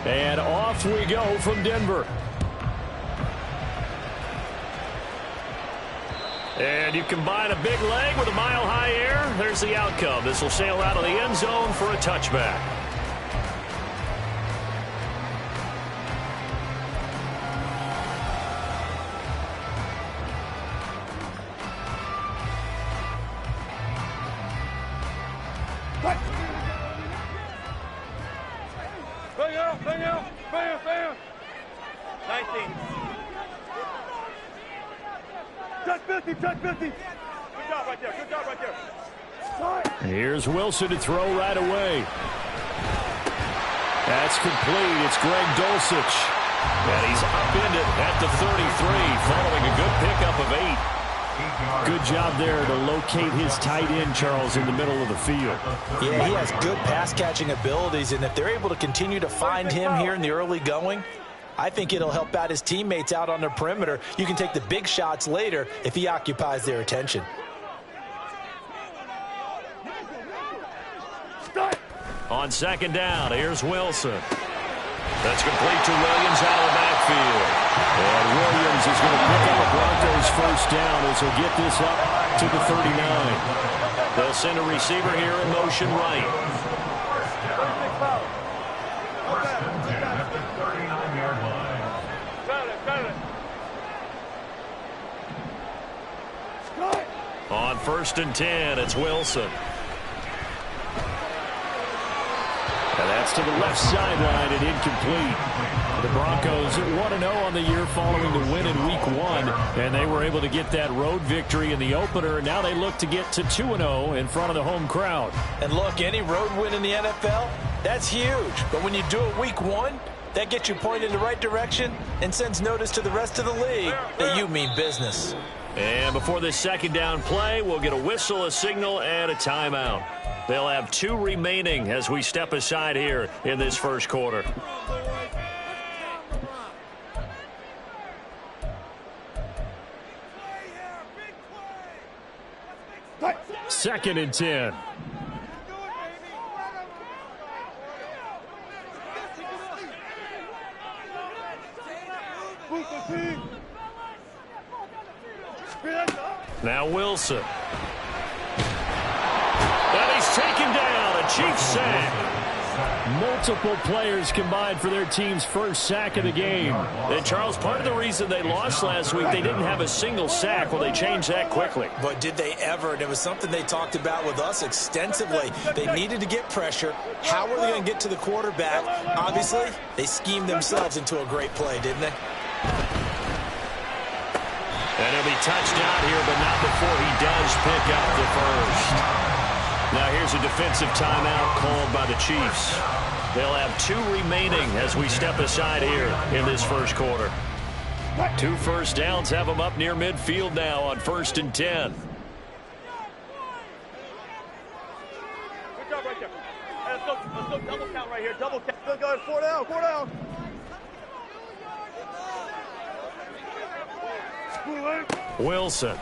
And off we go from Denver. And you combine a big leg with a mile-high air. There's the outcome. This will sail out of the end zone for a touchback. Bam. 19. Touch 50. Good job right there. Here's Wilson to throw right away. That's complete. It's Greg Dulcich. And he's upended at the 33, following a good pickup of 8. Good job there to locate his tight end, Charles, in the middle of the field. Yeah, he has good pass-catching abilities, and if they're able to continue to find him here in the early going, I think it'll help out his teammates out on the perimeter. You can take the big shots later if he occupies their attention. On second down, here's Wilson. That's complete to Williams out of the backfield. And Williams is going to pick up a Broncos first down as he'll get this up to the 39. They'll send a receiver here in motion right. On 1st and 10, it's Wilson. And that's to the left sideline and incomplete. The Broncos 1-0 on the year following the win in Week 1, and they were able to get that road victory in the opener. Now they look to get to 2-0 in front of the home crowd. And look, any road win in the NFL, that's huge. But when you do it Week 1, that gets you pointed in the right direction and sends notice to the rest of the league that you mean business. And before this second down play, we'll get a whistle, a signal, and a timeout. They'll have 2 remaining as we step aside here in this first quarter. Second and 10. Now Wilson. And he's taken down, a Chiefs sack. Multiple players combined for their team's first sack of the game. And Charles, part of the reason they lost last week, they didn't have a single sack. Well, they changed that quickly. But did they ever? And it was something they talked about with us extensively. They needed to get pressure. How were they going to get to the quarterback? Obviously, they schemed themselves into a great play, didn't they? And he'll be touched out here, but not before he does pick up the first. Now here's a defensive timeout called by the Chiefs. They'll have 2 remaining as we step aside here in this first quarter. 2 first downs have them up near midfield now on 1st and 10. Good job right there. Let's go double count right here. Double count. Good, go. 4 down. Wilson.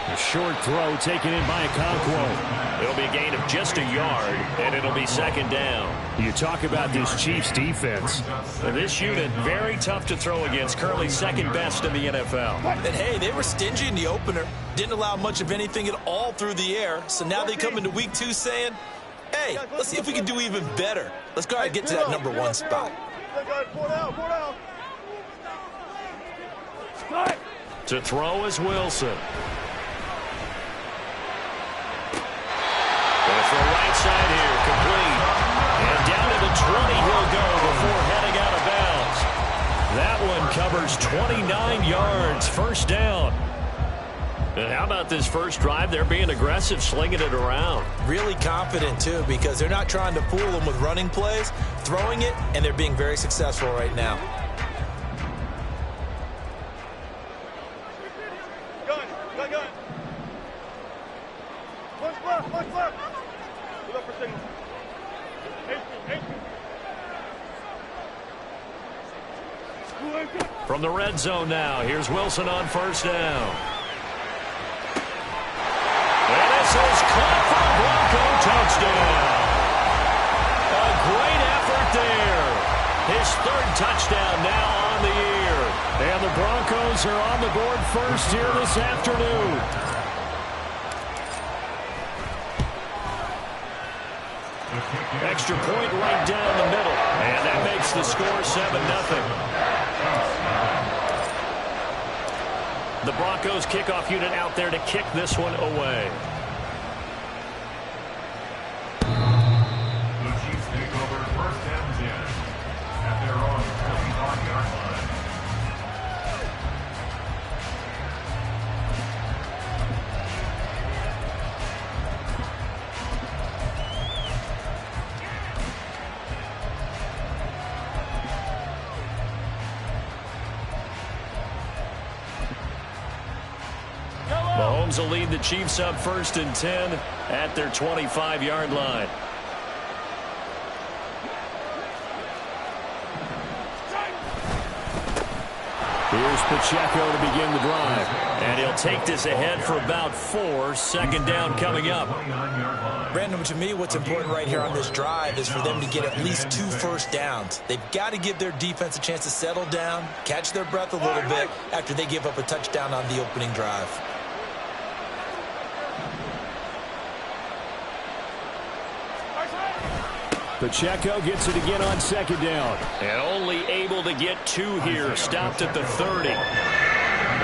A short throw taken in by Okonkwo. It'll be a gain of just a yard, and it'll be second down. You talk about this Chiefs defense. And this unit, very tough to throw against, currently second best in the NFL. And hey, they were stingy in the opener. Didn't allow much of anything at all through the air. So now they come into Week 2 saying, hey, let's see if we can do even better. Let's go ahead and get to that number 1 spot. 4 down. To throw is Wilson. Going to throw right side here, complete. And down to the 20 he'll go before heading out of bounds. That one covers 29 yards, first down. And how about this first drive? They're being aggressive, slinging it around. Really confident, too, because they're not trying to fool them with running plays, throwing it, and they're being very successful right now. Gun. What's left? Look up for signal. 18. From the red zone now, here's Wilson on first down. And this is caught for a Bronco touchdown. A great effort his third touchdown now on the year. And the Broncos are on the board first here this afternoon. Extra point right down the middle. And that makes the score 7-0. The Broncos kickoff unit out there to kick this one away. The Chiefs take over first and 10 at their own 25-yard line. Mahomes will lead the Chiefs up first and 10 at their 25-yard line. Here's Pacheco to begin the drive. And he'll take this ahead for about 4. Second down coming up. Brandon, to me, what's important right here on this drive is for them to get at least 2 first downs. They've got to give their defense a chance to settle down, catch their breath a little bit after they give up a touchdown on the opening drive. Pacheco gets it again on second down. And only able to get 2 here. Stopped at the 30.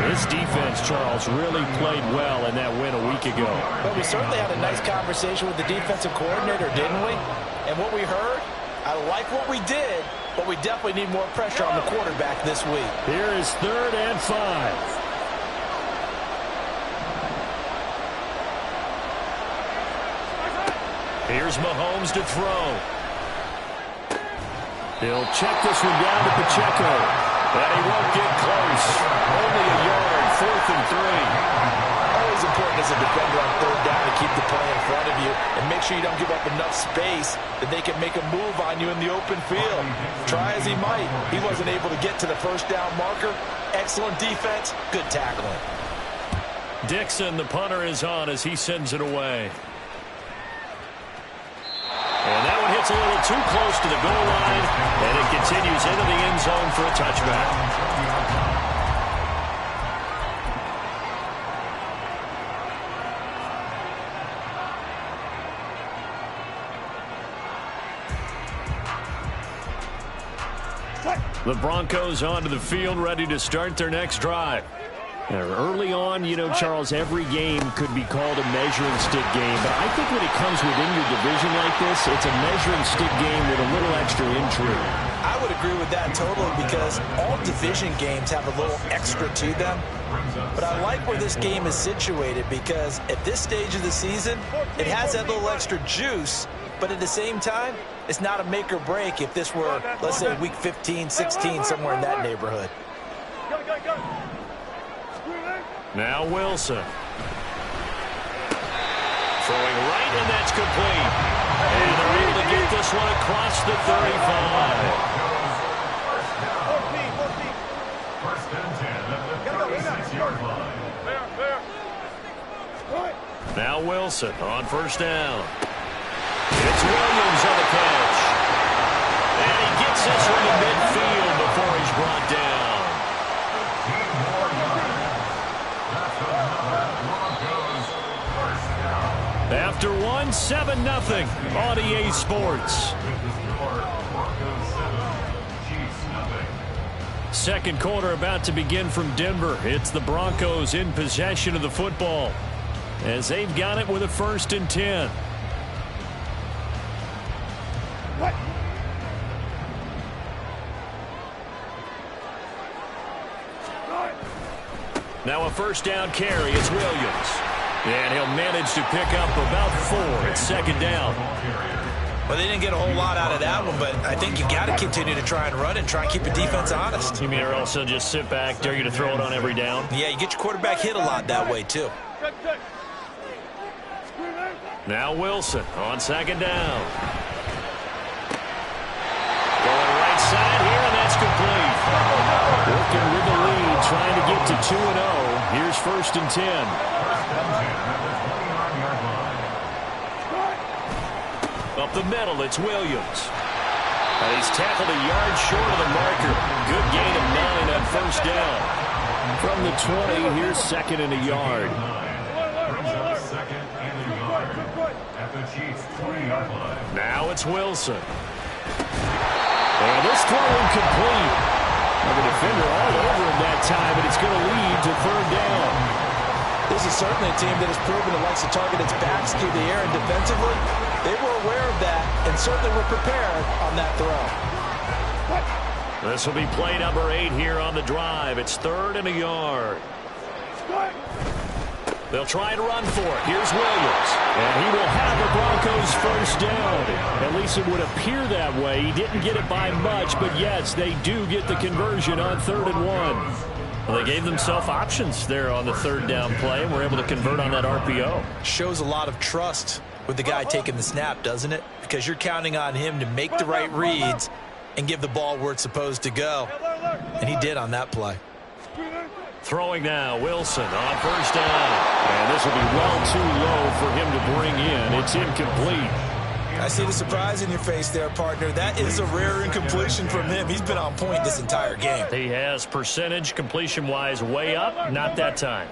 This defense, Charles, really played well in that win a week ago. But we certainly had a nice conversation with the defensive coordinator, didn't we? And what we heard, I like what we did, but we definitely need more pressure on the quarterback this week. Here is 3rd and 5. Here's Mahomes to throw. He'll check this one down to Pacheco. But he won't get close. Only a yard, 4th and 3. Always important as a defender on 3rd down to keep the play in front of you and make sure you don't give up enough space that they can make a move on you in the open field. Try as he might, he wasn't able to get to the first down marker. Excellent defense, good tackling. Dixon, the punter, is on as he sends it away. And that one hits a little too close to the goal line, and it continues into the end zone for a touchback. The Broncos onto the field, ready to start their next drive. Early on, you know, Charles, every game could be called a measuring stick game. But I think when it comes within your division like this, it's a measuring stick game with a little extra intrigue. I would agree with that totally because all division games have a little extra to them. But I like where this game is situated because at this stage of the season, it has that little extra juice. But at the same time, it's not a make or break if this were, let's say, week 15, 16, somewhere in that neighborhood. Go. Now Wilson. Throwing right, and that's complete. And they're able to get this one across the 35. 14. First and 10 at the 36-yard line. Now Wilson on first down. It's Williams on the catch. And he gets this one to midfield before he's brought down. After one, 7-0 on EA Sports. Second quarter about to begin from Denver. It's the Broncos in possession of the football as they've got it with a 1st and 10. Now a first down carry. It's Williams. And he'll manage to pick up about 4. It's second down. Well, they didn't get a whole lot out of that one, but I think you got to continue to try and run and try and keep the defense honest. You mean or else they'll just sit back, dare you to throw it on every down? Yeah, you get your quarterback hit a lot that way, too. Now Wilson on second down. Going right side here, and that's complete. Working with the lead, trying to get to 2-0. Here's 1st and 10. Up the middle, it's Williams. And he's tackled a yard short of the marker. Good gain of 9 on first down. From the 20, here's second and a yard. Second and a yard at the Chiefs' 20-yard line. Now it's Wilson. And this throw incomplete. The defender all over him that time, and it's going to lead to third down. This is certainly a team that has proven it likes to target its backs through the air, and defensively, they were aware of that and certainly were prepared on that throw. This will be play number 8 here on the drive. It's third and a yard. They'll try to run for it. Here's Williams. And he will have the Broncos first down. At least it would appear that way. He didn't get it by much, but yes, they do get the conversion on 3rd and 1. Well, they gave themselves options there on the third down play and were able to convert on that RPO. Shows a lot of trust with the guy taking the snap, doesn't it? Because you're counting on him to make the right reads and give the ball where it's supposed to go. And he did on that play. Throwing now, Wilson on first down. And this will be well too low for him to bring in. It's incomplete. I see the surprise in your face there, partner. That is a rare incompletion from him. He's been on point this entire game. He has percentage completion-wise way up. Not that time.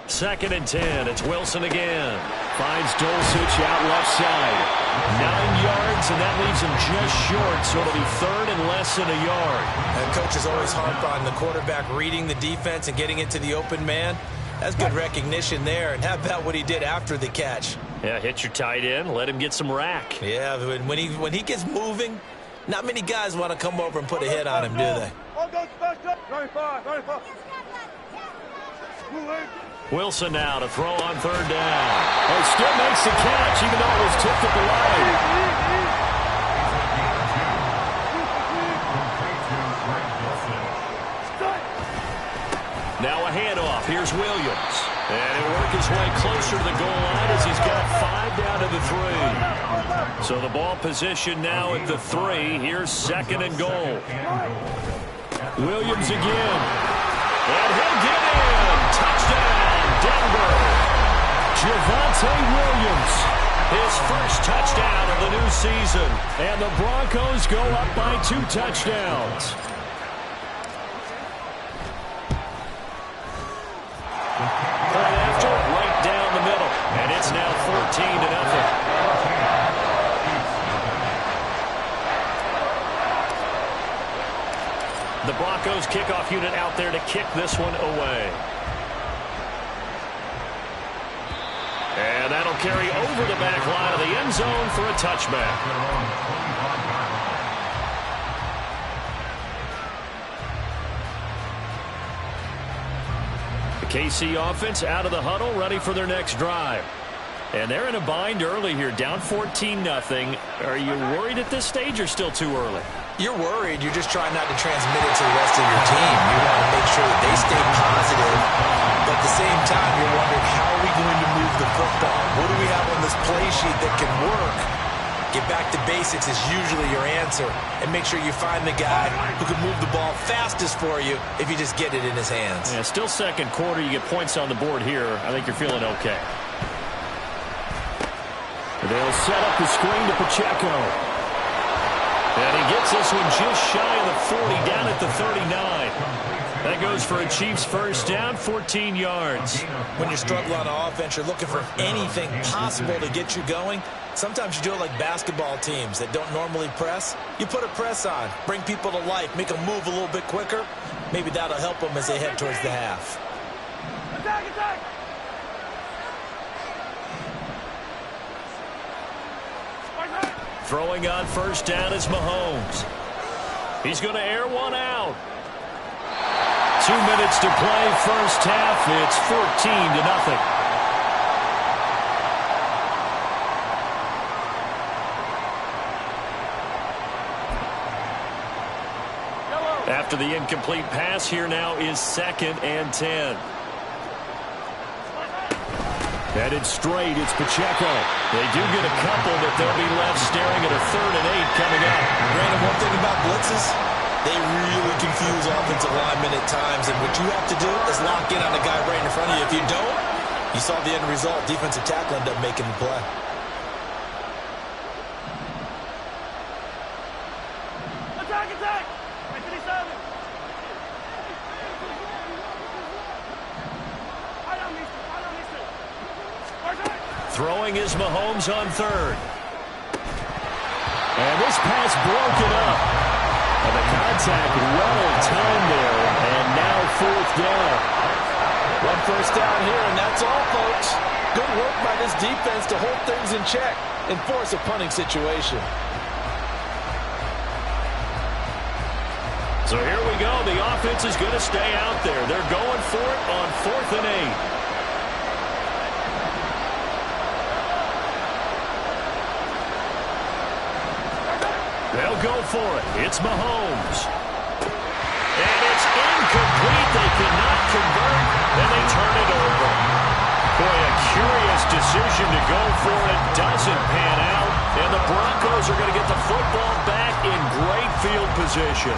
Second and 10. It's Wilson again. Finds Dulcich out left side. 9 yards, and that leaves him just short, so it'll be third and less than a yard. And coaches always harp on the quarterback reading the defense and getting it to the open man. That's good recognition there. And how about what he did after the catch? Yeah, hit your tight end, let him get some rack. Yeah, when he gets moving, not many guys want to come over and put a hit on him, do they? Wilson now to throw on third down. Oh, still makes the catch, even though it was tipped at the line. Now a handoff. Here's Williams. And he'll work his way closer to the goal line as he's got 5 down to the 3. So the ball position now at the 3. Here's second and goal. Williams again. And he'll get in. Touchdown, Denver. Javonte Williams. His first touchdown of the new season. And the Broncos go up by 2 touchdowns. Right after, right down the middle. And it's now 14-0. The Broncos kickoff unit out there to kick this one away. And that'll carry over the back line of the end zone for a touchback. The KC offense out of the huddle, ready for their next drive. And they're in a bind early here, down 14-0. Are you worried at this stage or still too early? You're worried. You're just trying not to transmit it to the rest of your team. You want to make sure that they stay positive. But at the same time, you're wondering, how are we going to move the football? What do we have on this play sheet that can work? Get back to basics is usually your answer. And make sure you find the guy who can move the ball fastest for you if you just get it in his hands. Yeah, still second quarter. You get points on the board here. I think you're feeling okay. They'll set up the screen to Pacheco. And he gets this one just shy of the 40, down at the 39. That goes for a Chiefs first down, 14 yards. When you struggle on offense, you're looking for anything possible to get you going. Sometimes you do it like basketball teams that don't normally press. You put a press on, bring people to life, make them move a little bit quicker. Maybe that'll help them as they head towards the half. Attack, attack! Throwing on first down is Mahomes. He's going to air one out. 2 minutes to play first half. It's 14-0. After the incomplete pass, here now is second and 10. Headed straight, it's Pacheco. They do get a couple, but they'll be left staring at a 3rd and 8 coming up. Brandon, one thing about blitzes, they really confuse offensive linemen at times, and what you have to do is lock in on the guy right in front of you. If you don't, you saw the end result. Defensive tackle ended up making the play. Throwing is Mahomes on third. And this pass broken up. And the contact well timed there. And now fourth down. One first down here, and that's all, folks. Good work by this defense to hold things in check and force a punting situation. So here we go. The offense is going to stay out there. They're going for it on 4th and 8. They'll go for it. It's Mahomes. And it's incomplete. They cannot convert, and they turn it over. Boy, a curious decision to go for it. Doesn't pan out, and the Broncos are going to get the football back in great field position.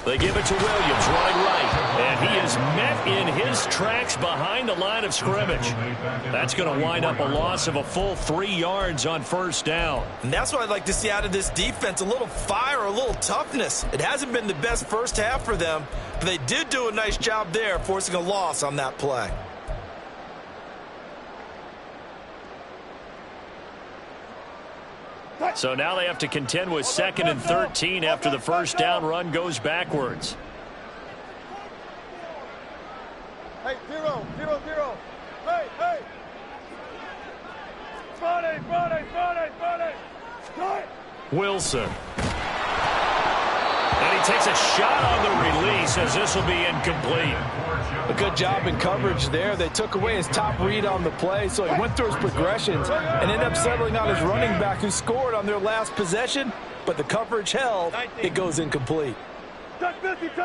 They give it to Williams, running right. And he is met in his tracks behind the line of scrimmage. That's going to wind up a loss of a full 3 yards on first down. And that's what I'd like to see out of this defense, a little fire, a little toughness. It hasn't been the best first half for them, but they did do a nice job there, forcing a loss on that play. So now they have to contend with 2nd and 13 after the first down run goes backwards. Hey, 0, 0, 0. Hey, hey. Friday. Wilson. And he takes a shot on the release as this will be incomplete. A good job in coverage there. They took away his top read on the play, so he went through his progressions and ended up settling on his running back who scored on their last possession, but the coverage held. It goes incomplete. Touch 50. Good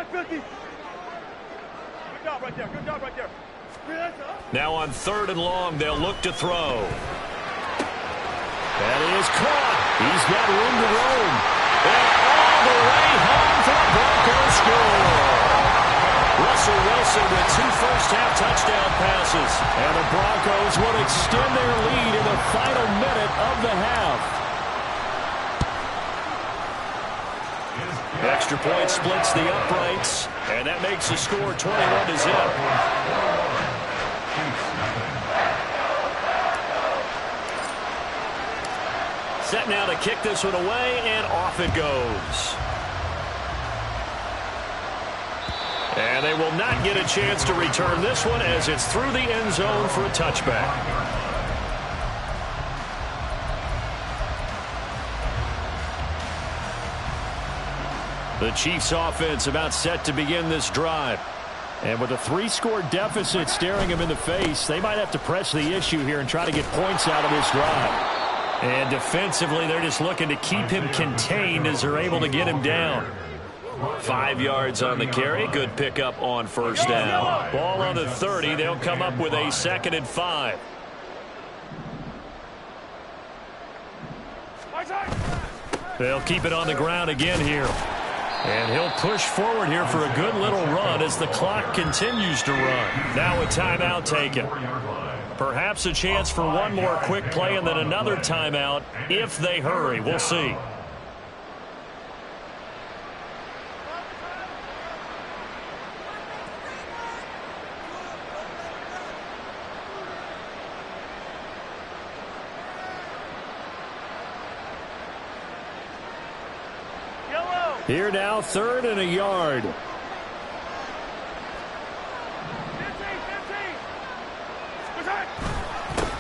job right there. Now on 3rd and long, they'll look to throw. That is caught. He's got room to roam. And all the way home for the Broncos score. Russell Wilson with 2 first-half touchdown passes. And the Broncos will extend their lead in the final minute of the half. Extra point splits the uprights, and that makes the score 21-0. Set now to kick this one away, and off it goes. And they will not get a chance to return this one as it's through the end zone for a touchback. The Chiefs offense about set to begin this drive. And with a 3-score deficit staring them in the face, they might have to press the issue here and try to get points out of this drive. And defensively, they're just looking to keep him contained as they're able to get him down. 5 yards on the carry. Good pickup on first down. Ball on the 30. They'll come up with a 2nd and 5. They'll keep it on the ground again here. And he'll push forward here for a good little run as the clock continues to run. Now a timeout taken. Perhaps a chance for one more quick play and then another timeout if they hurry. We'll see. Here now, 3rd and a yard.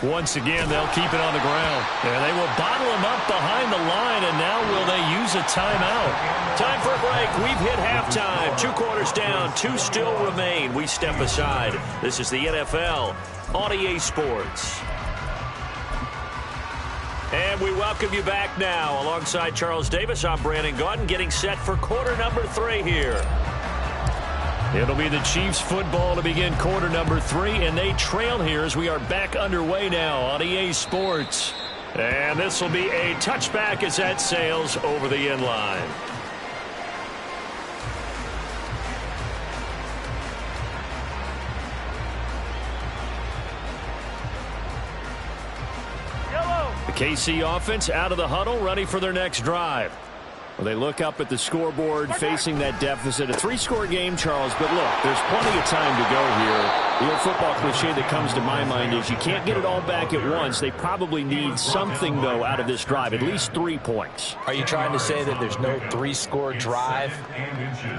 Once again, they'll keep it on the ground. And they will bottle him up behind the line, and now will they use a timeout? Time for a break. We've hit halftime. 2 quarters down, 2 still remain. We step aside. This is the NFL on EA Sports. And we welcome you back now. Alongside Charles Davis, I'm Brandon Gaudin, getting set for quarter number 3 here. It'll be the Chiefs football to begin quarter number 3, and they trail here as we are back underway now on EA Sports. And this will be a touchback as that sails over the end line. KC offense out of the huddle, ready for their next drive. Well, they look up at the scoreboard facing that deficit. A 3-score game, Charles, but look, there's plenty of time to go here. The old football cliche that comes to my mind is you can't get it all back at once. They probably need something, though, out of this drive, at least 3 points. Are you trying to say that there's no 3-score drive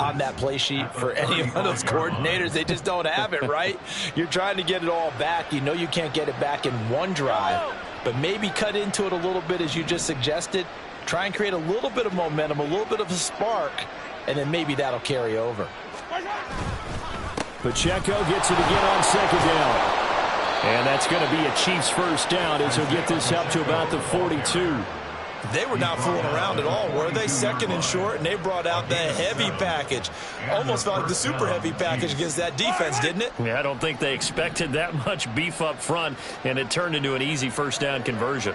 on that play sheet for any of those coordinators? They just don't have it, right? You're trying to get it all back. You know you can't get it back in one drive, but maybe cut into it a little bit as you just suggested. Try and create a little bit of momentum, a little bit of a spark, and then maybe that'll carry over. Pacheco gets it again on second down. And that's going to be a Chiefs first down as he'll get this up to about the 42. They were not fooling around at all, were they? Second and short, and they brought out the heavy package. Almost felt like the super heavy package against that defense, didn't it? Yeah, I don't think they expected that much beef up front, and it turned into an easy first down conversion.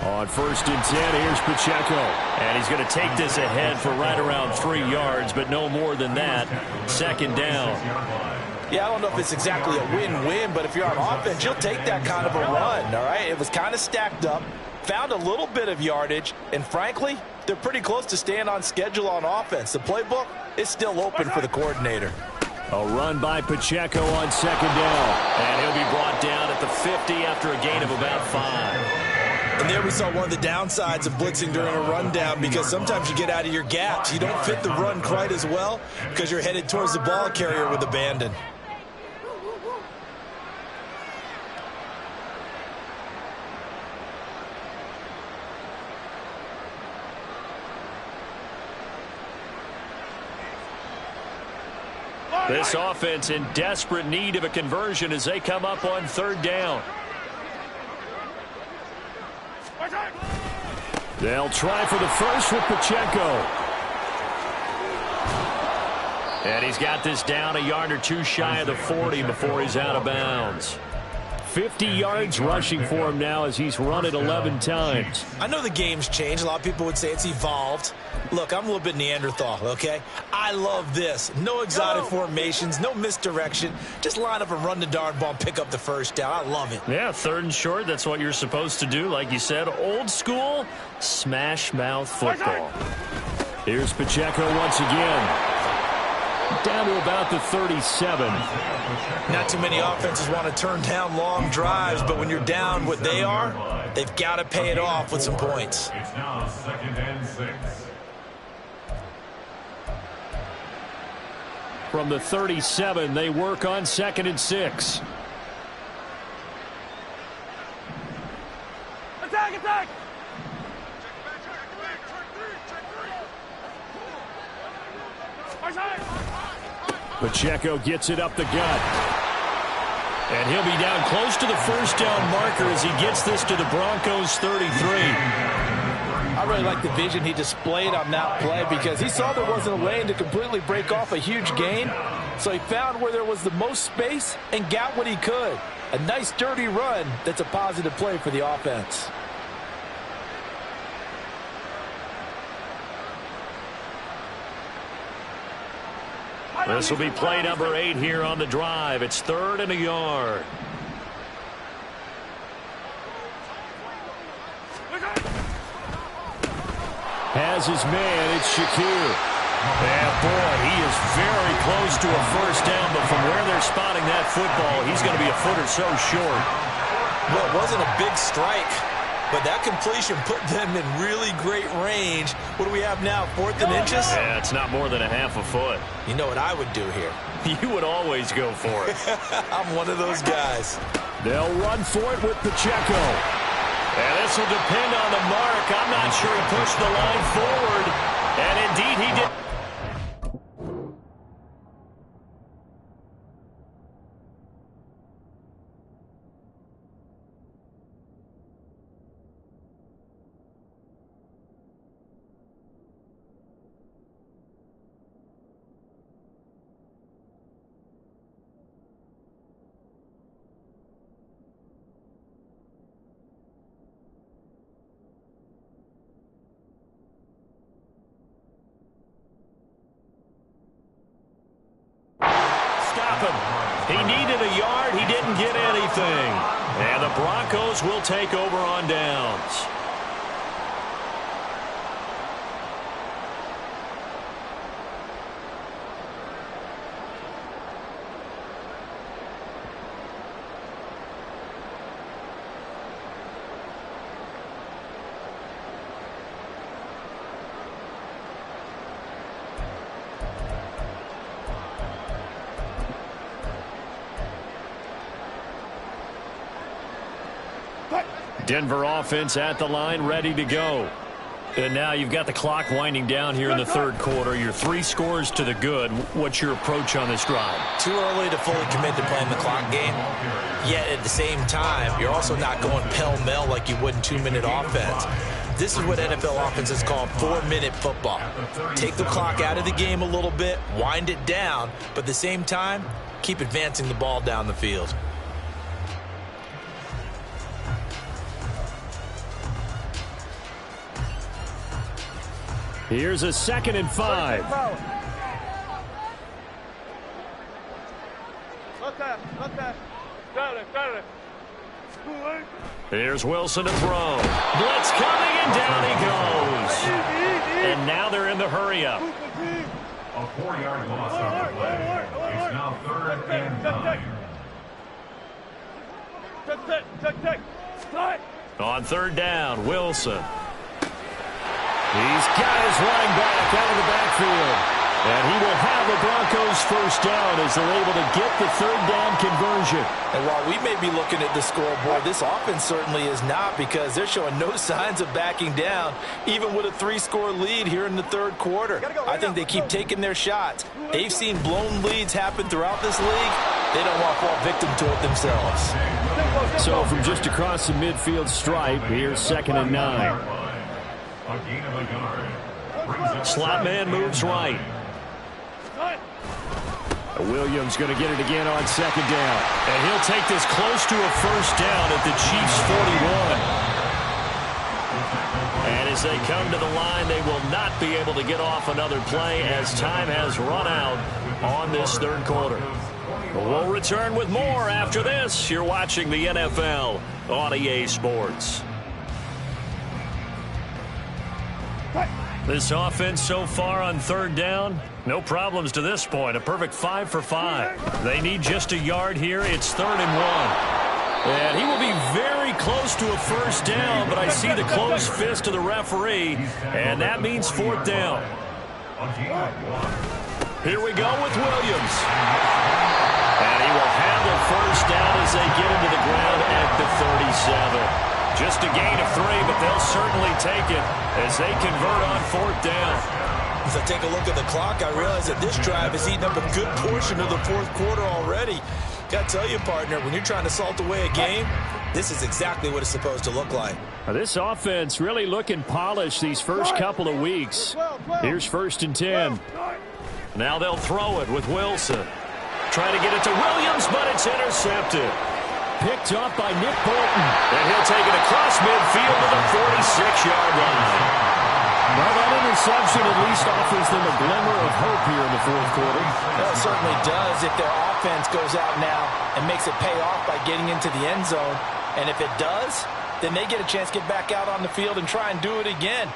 On 1st and 10, here's Pacheco. And he's going to take this ahead for right around 3 yards, but no more than that. Second down. Yeah, I don't know if it's exactly a win-win, but if you're on offense, you'll take that kind of a run, all right? It was kind of stacked up, found a little bit of yardage, and frankly, they're pretty close to staying on schedule on offense. The playbook is still open for the coordinator. A run by Pacheco on second down. And he'll be brought down at the 50 after a gain of about 5. And there we saw one of the downsides of blitzing during a rundown, because sometimes you get out of your gaps. You don't fit the run quite as well because you're headed towards the ball carrier with abandon. This offense in desperate need of a conversion as they come up on 3rd down. They'll try for the first with Pacheco. And he's got this down a yard or two shy of the 40 before he's out of bounds. 50 yards rushing for him now as he's run it 11 times. I know the game's changed. A lot of people would say it's evolved. Look, I'm a little bit Neanderthal, okay? I love this. No exotic formations, no misdirection. Just line up and run the darn ball and pick up the first down. I love it. Yeah, 3rd and short, that's what you're supposed to do. Like you said, old school, smash mouth football. Here's Pacheco once again. Down to about the 37. Not too many offenses want to turn down long drives, but when you're down what they are, they've got to pay it off with some points. It's now 2nd and 6. From the 37, they work on 2nd and 6. Attack, attack! Pacheco gets it up the gut. And he'll be down close to the first down marker as he gets this to the Broncos 33. I really like the vision he displayed on that play because he saw there wasn't a lane to completely break off a huge gain. So he found where there was the most space and got what he could. A nice, dirty run that's a positive play for the offense. This will be play number 8 here on the drive. It's 3rd and a yard. Has his man, it's Shakir. And boy, he is very close to a first down, but from where they're spotting that football, he's going to be a foot or so short. Well, it wasn't a big strike, but that completion put them in really great range. What do we have now, 4th and inches? Yeah, it's not more than a half a foot. You know what I would do here? You would always go for it. I'm one of those guys. They'll run for it with Pacheco. And this will depend on the mark. I'm not sure he pushed the line forward. And indeed he did. Stop him. He needed a yard. He didn't get anything. And the Broncos will take over on downs. Denver offense at the line, ready to go. And now you've got the clock winding down here in the third quarter. Your 3 scores to the good. What's your approach on this drive? Too early to fully commit to playing the clock game. Yet at the same time, you're also not going pell-mell like you would in 2-minute offense. This is what NFL offenses call 4-minute football. Take the clock out of the game a little bit, wind it down, but at the same time, keep advancing the ball down the field. Here's a 2nd and 5. Here's Wilson to throw. Blitz coming, and down he goes. And now they're in the hurry-up. A 4-yard loss on the play. It's now 3rd and 9. On 3rd down, Wilson. He's got his line back out of the backfield. And he will have the Broncos first down as they're able to get the 3rd down conversion. And while we may be looking at the scoreboard, this offense certainly is not, because they're showing no signs of backing down, even with a 3-score lead here in the 3rd quarter. I think they keep taking their shots. They've seen blown leads happen throughout this league. They don't want to fall victim to it themselves. So from just across the midfield stripe, here's 2nd and 9. A gain of a yard. Slot man moves right. Williams going to get it again on 2nd down. And he'll take this close to a first down at the Chiefs' 41. And as they come to the line, they will not be able to get off another play as time has run out on this 3rd quarter. We'll return with more after this. You're watching the NFL on EA Sports. This offense so far on 3rd down, no problems to this point. A perfect 5 for 5. They need just a yard here. It's 3rd and 1. And he will be very close to a first down, but I see the closed fist of the referee, and that means 4th down. Here we go with Williams. And he will have the first down as they get into the ground at the 37. Just a gain of 3, but they'll certainly take it as they convert on 4th down. As I take a look at the clock, I realize that this drive has eaten up a good portion of the 4th quarter already. Got to tell you, partner, when you're trying to salt away a game, this is exactly what it's supposed to look like. This offense really looking polished these first couple of weeks. Here's 1st and 10. Now they'll throw it with Wilson. Try to get it to Williams, but it's intercepted. Picked up by Nick Bolton. And he'll take it across midfield to the 46-yard line. Well, that interception at least offers them a glimmer of hope here in the 4th quarter. Well, it certainly does if their offense goes out now and makes it pay off by getting into the end zone. And if it does, then they get a chance to get back out on the field and try and do it again.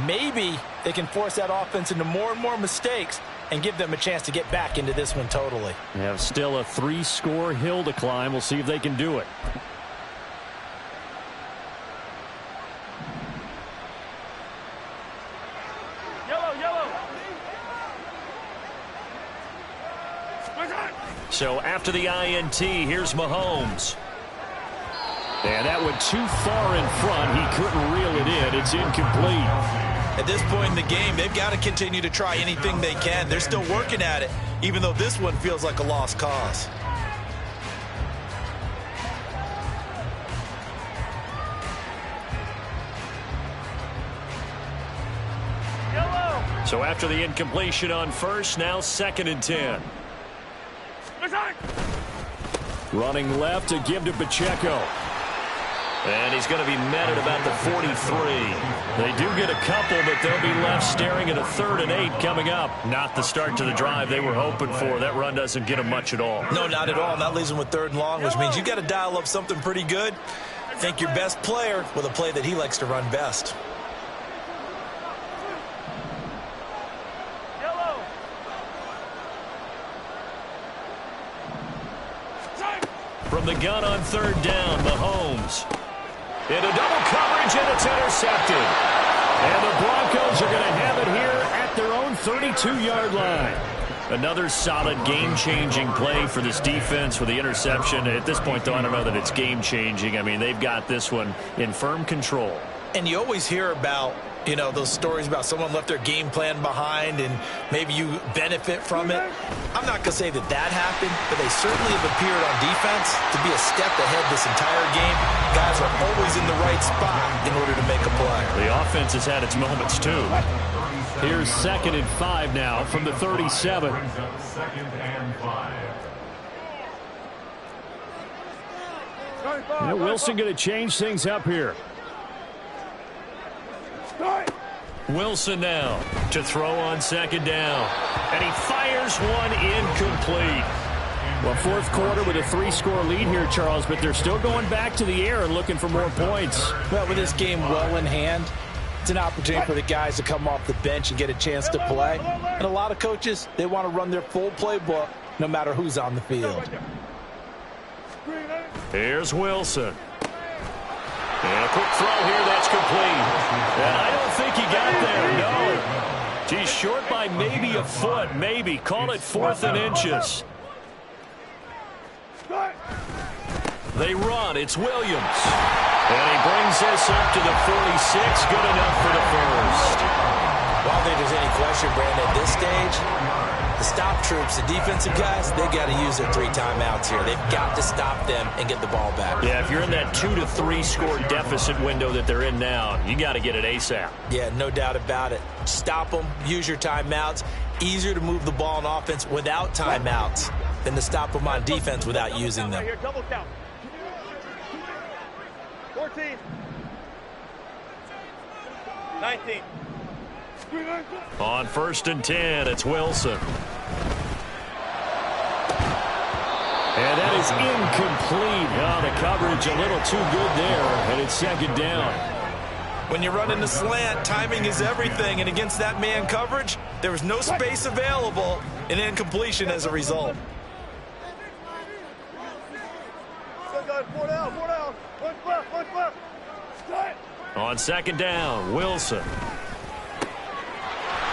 Maybe they can force that offense into more and more mistakes and give them a chance to get back into this one totally. They have still a 3-score hill to climb. We'll see if they can do it. Yellow. So after the INT, here's Mahomes. And that went too far in front. He couldn't reel it in. It's incomplete. At this point in the game, they've got to continue to try anything they can. They're still working at it, even though this one feels like a lost cause. So after the incompletion on 1st, now 2nd and 10. Running left to give to Pacheco. And he's going to be met at about the 43. They do get a couple, but they'll be left staring at a 3rd and 8 coming up. Not the start to the drive they were hoping for. That run doesn't get them much at all. No, not at all. And that leaves them with 3rd and long, which means you've got to dial up something pretty good. Think your best player with a play that he likes to run best. From the gun on 3rd down, Mahomes. Into double coverage, and it's intercepted. And the Broncos are going to have it here at their own 32-yard line. Another solid game-changing play for this defense with the interception. At this point, though, I don't know that it's game-changing. I mean, they've got this one in firm control. And you always hear about, you know, those stories about someone left their game plan behind and maybe you benefit from it. I'm not going to say that that happened, but they certainly have appeared on defense to be a step ahead this entire game. Guys are always in the right spot in order to make a play. The offense has had its moments, too. Here's 2nd and 5 now from the 37. 2nd and 5. Now Wilson going to change things up here. Wilson now to throw on 2nd down. And he fires one incomplete. Well, 4th quarter with a 3-score lead here, Charles, but they're still going back to the air and looking for more points. Well, with this game well in hand, it's an opportunity for the guys to come off the bench and get a chance to play. And a lot of coaches, they want to run their full playbook no matter who's on the field. Here's Wilson. And a quick throw here, that's complete. And I don't think he got there, no. He's short by maybe a foot, maybe. Call it 4th and inches. They run, it's Williams. And he brings this up to the 46, good enough for the first. Well, I don't think there's any question, Brandon, at this stage, the stop troops, the defensive guys, they got to use their 3 timeouts here. They've got to stop them and get the ball back. Yeah, if you're in that 2 to 3 score deficit window that they're in now, you got to get it ASAP. Yeah, no doubt about it. Stop them, use your timeouts. Easier to move the ball on offense without timeouts than to stop them on defense without using them. Double count. 14. 19. On 1st and 10, it's Wilson. And that is incomplete. Oh, the coverage a little too good there, and it's 2nd down. When you're running the slant, timing is everything, and against that man coverage, there was no space available, and incompletion as a result. Still going 4 down, 4 down. 1 left, 1 left. On 2nd down, Wilson.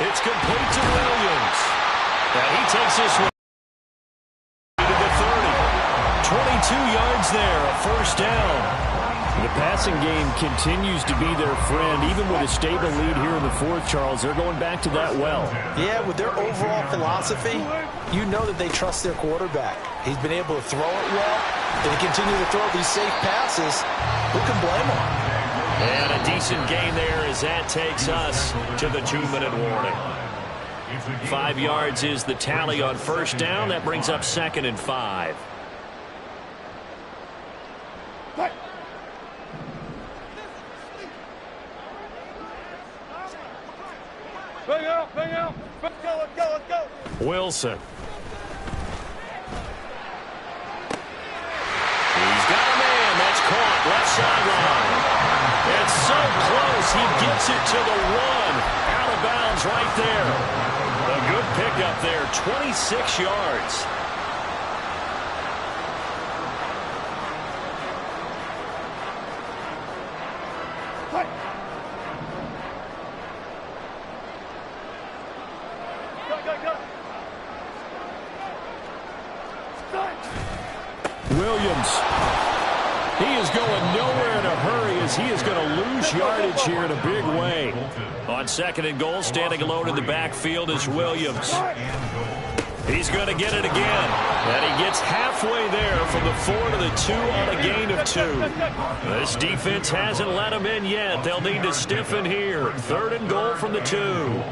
It's complete to Williams. And he takes this one to the 30. 22 yards there, a 1st down. The passing game continues to be their friend. Even with a stable lead here in the 4th, Charles, they're going back to that well. Yeah, with their overall philosophy, you know that they trust their quarterback. He's been able to throw it well. They continue to throw these safe passes. Who can blame them? And a decent gain there as that takes us to the 2-minute warning. 5 yards is the tally on 1st down. That brings up 2nd and 5. Bring out, bring out. Let's go, let's go, let's go. Wilson. He's got a man. That's caught. Left sideline. It's so close. He gets it to the 1. Out of bounds right there. A good pickup there. 26 yards. Williams. He is going nowhere in a hurry as he is going to lose yardage here in a big way. On 2nd and goal, standing alone in the backfield is Williams. He's going to get it again. And he gets halfway there from the 4 to the 2 on a gain of 2. This defense hasn't let him in yet. They'll need to stiffen here. 3rd and goal from the 2.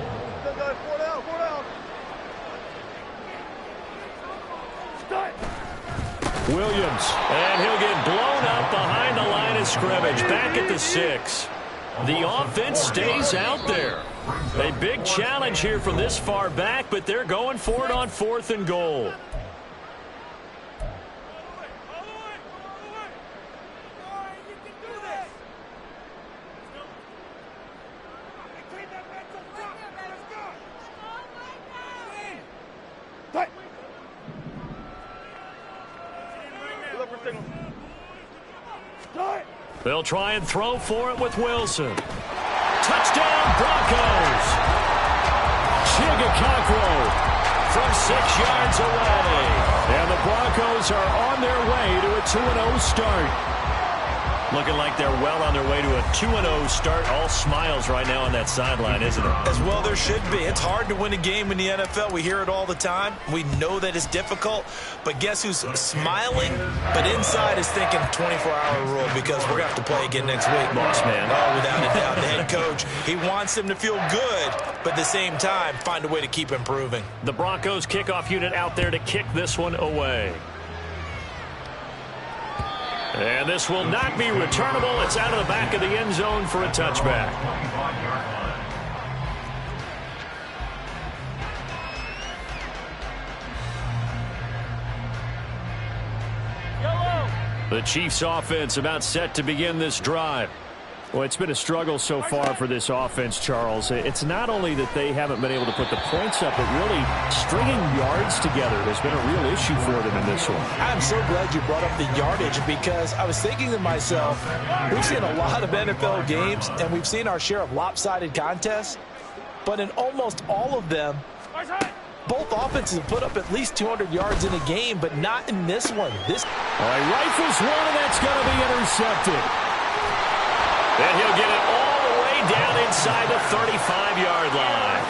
Williams. And he'll get blown up behind the line of scrimmage, back at the 6. The offense stays out there. A big challenge here from this far back, but they're going for it on 4th and goal. They'll try and throw for it with Wilson. Touchdown, Broncos! Chigakakro from 6 yards away. And the Broncos are on their way to a 2-0 start. Looking like they're well on their way to a 2-0 start. All smiles right now on that sideline, isn't it? As well there should be. It's hard to win a game in the NFL. We hear it all the time. We know that it's difficult. But guess who's smiling? But inside is thinking 24-hour rule because we're going to have to play again next week. Boss man. Oh, without a doubt. The head coach, he wants them to feel good, but at the same time, find a way to keep improving. The Broncos kickoff unit out there to kick this one away. And this will not be returnable. It's out of the back of the end zone for a touchback. The Chiefs offense about set to begin this drive. Well, it's been a struggle so far for this offense, Charles. It's not only that they haven't been able to put the points up, but really stringing yards together has been a real issue for them in this one. I'm so glad you brought up the yardage because I was thinking to myself, we've seen a lot of NFL games, and we've seen our share of lopsided contests, but in almost all of them, both offenses have put up at least 200 yards in a game, but not in this one. All right, rifles one, and that's going to be intercepted. And he'll get it all the way down inside the 35-yard line.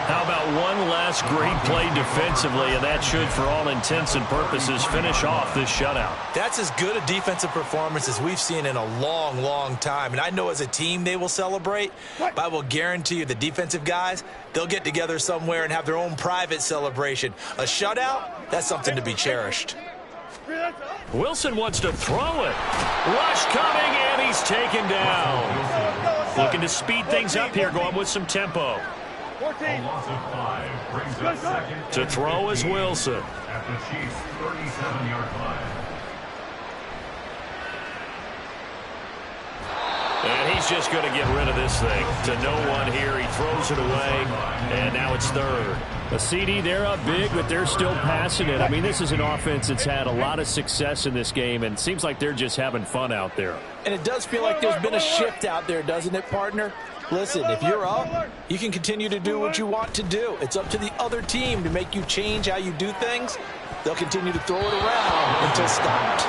How about one last great play defensively, and that should, for all intents and purposes, finish off this shutout. That's as good a defensive performance as we've seen in a long, long time. And I know as a team they will celebrate, but I will guarantee you the defensive guys, they'll get together somewhere and have their own private celebration. A shutout, that's something to be cherished. Wilson wants to throw it. Rush coming, and he's taken down. Looking to speed things up here, going with some tempo. To throw is Wilson. At the Chiefs' 37-yard line. And he's just going to get rid of this thing. To no one here. He throws it away, and now it's 3rd. A CD, they're up big, but they're still passing it. I mean, this is an offense that's had a lot of success in this game, and it seems like they're just having fun out there. And it does feel like there's been a shift out there, doesn't it, partner? Listen, if you're up, you can continue to do what you want to do. It's up to the other team to make you change how you do things. They'll continue to throw it around until stopped.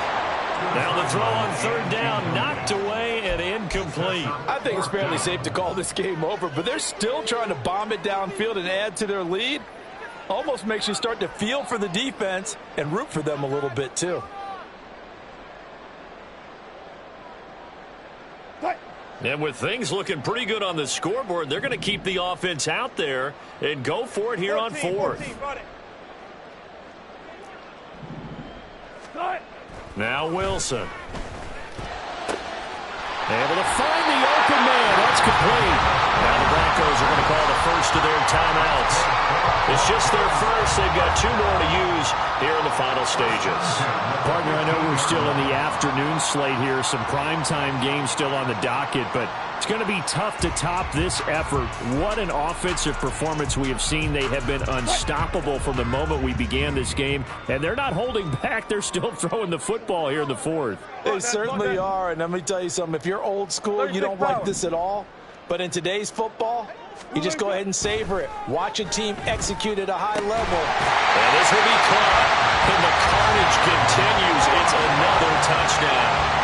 Now the throw on 3rd down, knocked away and incomplete. I think it's fairly safe to call this game over, but they're still trying to bomb it downfield and add to their lead. Almost makes you start to feel for the defense and root for them a little bit too. And with things looking pretty good on the scoreboard, they're going to keep the offense out there and go for it here on 4th. Now Wilson. Able to find the open man. That's complete. Now the Broncos are going to call the first of their timeouts. It's just their first. They've got 2 more to use here in the final stages. Partner, I know we're still in the afternoon slate here. Some primetime games still on the docket, but it's going to be tough to top this effort. What an offensive performance we have seen. They have been unstoppable from the moment we began this game, and they're not holding back. They're still throwing the football here in the 4th. They certainly are, and let me tell you something. If you're old school, you don't like this at all. But in today's football, you just go ahead and savor it. Watch a team execute at a high level. And this will be caught, and the carnage continues. It's another touchdown.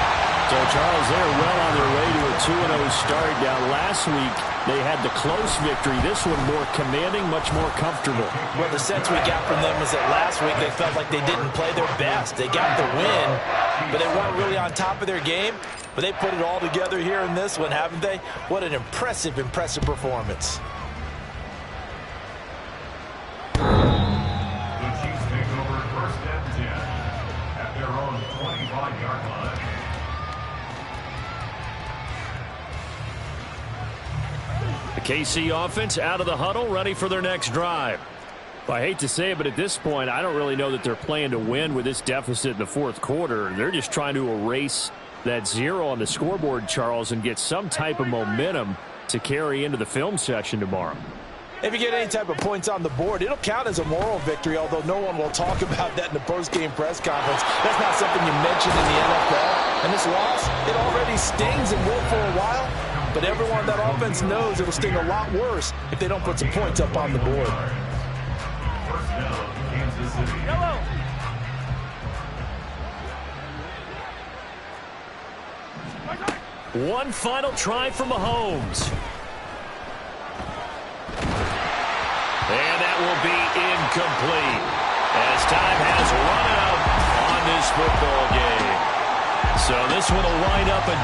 So, Charles, they're well on their way to a 2-0 start. Now, last week, they had the close victory. This one more commanding, much more comfortable. Well, the sense we got from them was that last week they felt like they didn't play their best. They got the win, but they weren't really on top of their game. But they put it all together here in this one, haven't they? What an impressive, impressive performance. The Chiefs take over 1st and 10 at their KC offense out of the huddle, ready for their next drive. I hate to say it, but at this point, I don't really know that they're playing to win with this deficit in the fourth quarter. They're just trying to erase that 0 on the scoreboard, Charles, and get some type of momentum to carry into the film session tomorrow. If you get any type of points on the board, it'll count as a moral victory, although no one will talk about that in the post-game press conference. That's not something you mention in the NFL. And this loss, it already stings and will for a while, but everyone on that offense knows it'll sting a lot worse if they don't put some points up on the board. First down, Kansas City. Yellow. One final try for Mahomes. And that will be incomplete as time has run out on this football game. So this one will wind up a